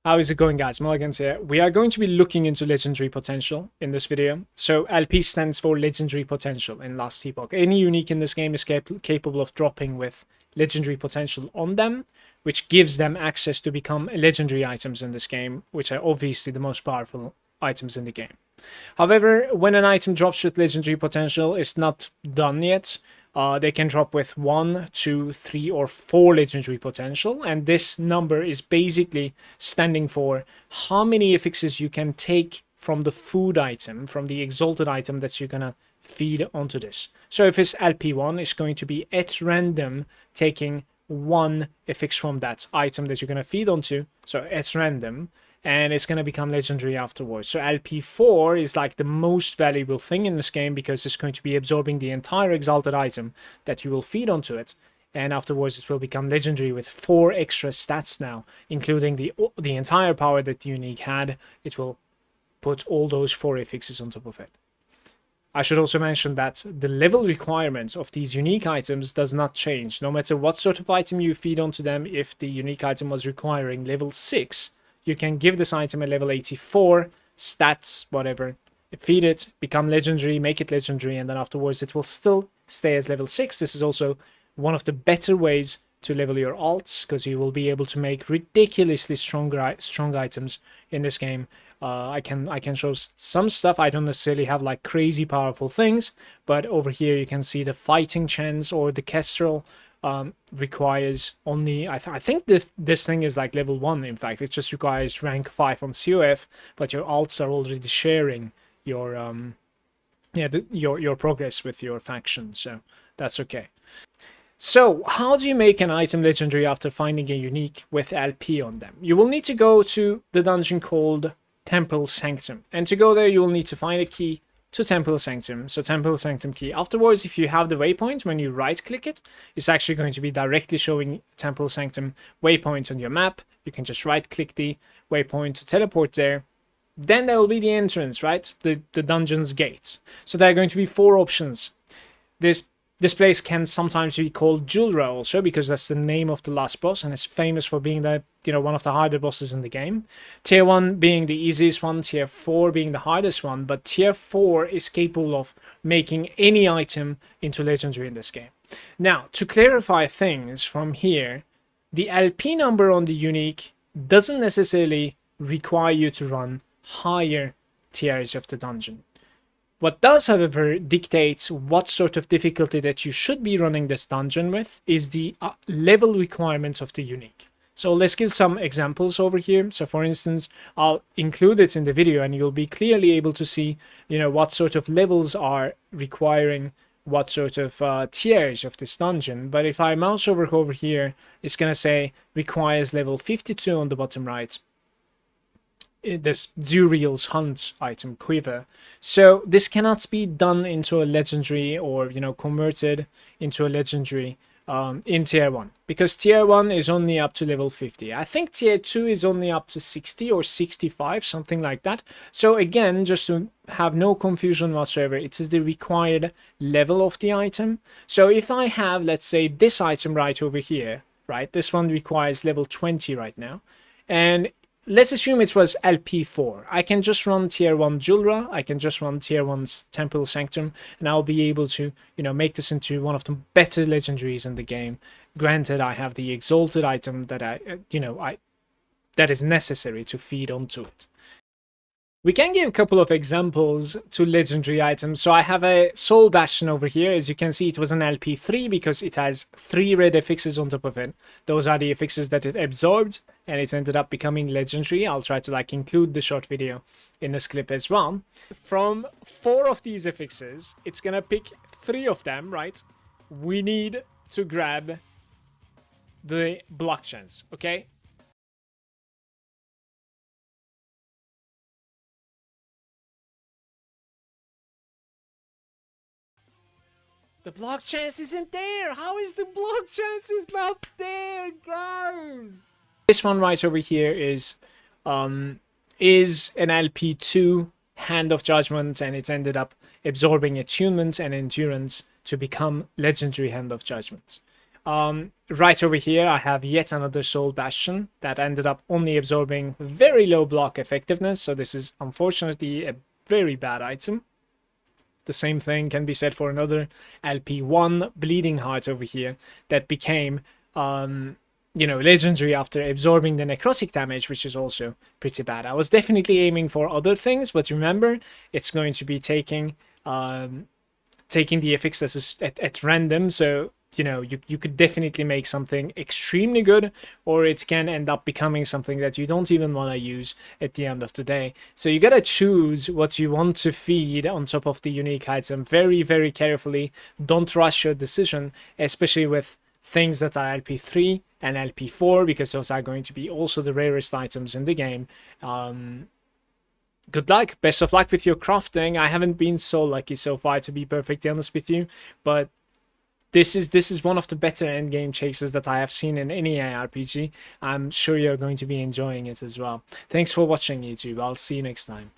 How is it going, guys? Malagant here. We are going to be looking into legendary potential in this video. So LP stands for legendary potential in Last Epoch. Any unique in this game is capable of dropping with legendary potential on them, which gives them access to become legendary items in this game, which are obviously the most powerful items in the game. However, when an item drops with legendary potential, it's not done yet. They can drop with 1, 2, 3, or 4 legendary potential, and this number is basically standing for how many affixes you can take from the food item, from the exalted item that you're gonna feed onto this. So if it's LP1, it's going to be at random taking 1 affix from that item that you're gonna feed onto, so at random, and it's going to become legendary afterwards. So LP4 is like the most valuable thing in this game because it's going to be absorbing the entire exalted item that you will feed onto it, and afterwards it will become legendary with 4 extra stats now, including the entire power that the unique had. It will put all those 4 affixes on top of it. I should also mention that the level requirements of these unique items does not change. No matter what sort of item you feed onto them, if the unique item was requiring level 6, you can give this item a level 84, stats, whatever, feed it, become legendary, make it legendary, and then afterwards it will still stay as level 6. This is also one of the better ways to level your alts, because you will be able to make ridiculously strong items in this game. I can show some stuff. I don't necessarily have like crazy powerful things, but over here you can see the fighting chance or the kestrel requires only I think this thing is like level 1. In fact, it just requires rank 5 on COF, but your alts are already sharing your your progress with your faction, so that's okay. So how do you make an item legendary after finding a unique with LP on them? You will need to go to the dungeon called Temporal Sanctum, and to go there you will need to find a key to Temporal Sanctum. So Temporal Sanctum key. Afterwards, if you have the waypoint, when you right click it, it's actually going to be directly showing Temporal Sanctum waypoint on your map. You can just right click the waypoint to teleport there. Then there will be the entrance, right? The dungeon's gate. So there are going to be 4 options. This place can sometimes be called Julra also, because that's the name of the last boss, and it's famous for being the one of the harder bosses in the game. Tier 1 being the easiest one, Tier 4 being the hardest one, but Tier 4 is capable of making any item into legendary in this game. Now, to clarify things from here, the LP number on the unique doesn't necessarily require you to run higher tiers of the dungeon. What does, however, dictate what sort of difficulty that you should be running this dungeon with is the level requirements of the unique. So let's give some examples over here. So for instance, I'll include it in the video and you'll be clearly able to see, what sort of levels are requiring what sort of tiers of this dungeon. But if I mouse over here, it's going to say requires level 52 on the bottom right. This Zuriel's Hunt item, Quiver. So this cannot be done into a legendary or, converted into a legendary in Tier 1. Because Tier 1 is only up to level 50. I think Tier 2 is only up to 60 or 65, something like that. So again, just to have no confusion whatsoever, it is the required level of the item. So if I have, let's say, this item right over here, right? This one requires level 20 right now. And let's assume it was LP4. I can just run Tier 1 Julra, I can just run Tier 1's Temporal Sanctum, and I'll be able to, make this into one of the better legendaries in the game. Granted, I have the exalted item that that is necessary to feed onto it. We can give a couple of examples to legendary items. So I have a Soul Bastion over here. As you can see, it was an LP3 because it has 3 red affixes on top of it. Those are the affixes that it absorbed, and it ended up becoming legendary. I'll try to include the short video in this clip as well. From 4 of these affixes, it's gonna pick 3 of them, right? We need to grab the block chance, okay? The block chance isn't there. How is the block chance is not there, guys? This one right over here is an LP2 Hand of Judgment, and it ended up absorbing attunement and endurance to become legendary Hand of Judgment. Right over here, I have yet another Soul Bastion that ended up only absorbing very low block effectiveness. So this is unfortunately a very bad item. The same thing can be said for another LP1 Bleeding Heart over here that became, legendary after absorbing the necrotic damage, which is also pretty bad. I was definitely aiming for other things, but remember, it's going to be taking the effects at random, so you could definitely make something extremely good, or it can end up becoming something that you don't even want to use at the end of the day. So you gotta choose what you want to feed on top of the unique item very, very carefully. Don't rush your decision, especially with things that are LP3 and LP4, because those are going to be also the rarest items in the game. Good luck, best of luck with your crafting. I haven't been so lucky so far, to be perfectly honest with you, but this is one of the better endgame chases that I have seen in any ARPG. I'm sure you're going to be enjoying it as well. Thanks for watching, YouTube. I'll see you next time.